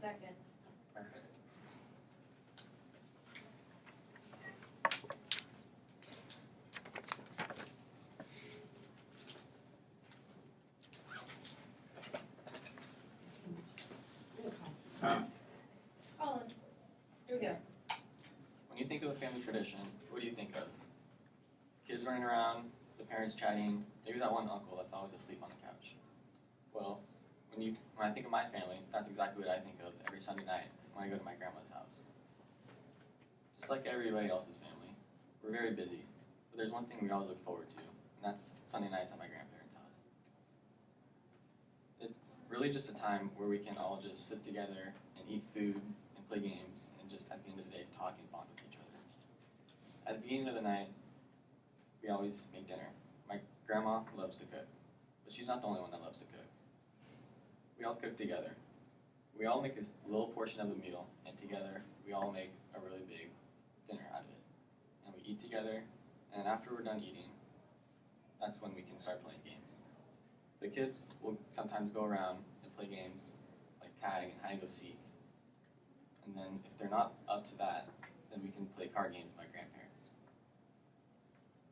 second. Perfect. Colin, here we go. When you think of a family tradition, what do you think of? Kids running around, the parents chatting, maybe that one uncle that's always asleep on the couch. Well, when I think of my family, that's exactly what I think of every Sunday night when I go to my grandma's house. Just like everybody else's family, we're very busy, but there's one thing we always look forward to, and that's Sunday nights at my grandparents' house. It's really just a time where we can all just sit together and eat food and play games and just at the end of the day talk and bond with each other. At the beginning of the night, we always make dinner. My grandma loves to cook, but she's not the only one that loves to cook. We all cook together. We all make a little portion of the meal, and together we all make a really big dinner out of it. And we eat together, and after we're done eating, that's when we can start playing games. The kids will sometimes go around and play games like tag and hide and go seek. And then if they're not up to that, then we can play card games with my grandparents.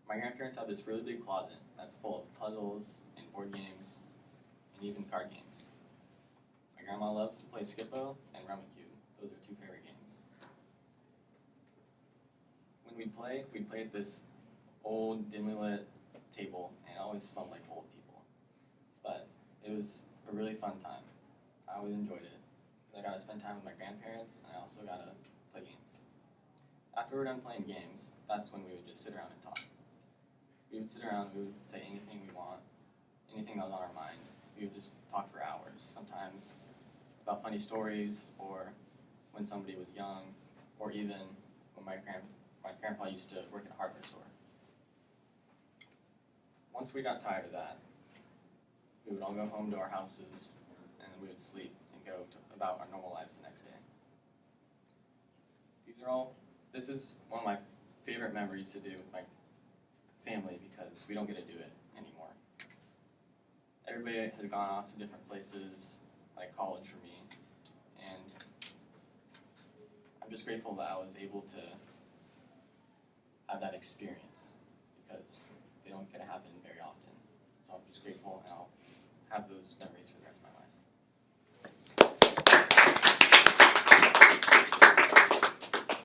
My grandparents have this really big closet that's full of puzzles and board games and even card games. My grandma loves to play Skip-Bo and Rummikub. Those are two favorite games. When we play at this old, dimly lit table, and it always smelled like old people. But it was a really fun time. I always enjoyed it. I got to spend time with my grandparents, and I also got to play games. After we were done playing games, that's when we would just sit around and talk. We would sit around, we would say anything we want, anything that was on our mind. We would just talk for hours, sometimes about funny stories, or when somebody was young, or even when my grandpa used to work at a hardware store. Once we got tired of that, we would all go home to our houses, and then we would sleep and go about our normal lives the next day. This is one of my favorite memories to do with my family because we don't get to do it anymore. Everybody has gone off to different places, like college for me, and I'm just grateful that I was able to have that experience because they don't get to happen very often. So I'm just grateful and I'll have those memories for them.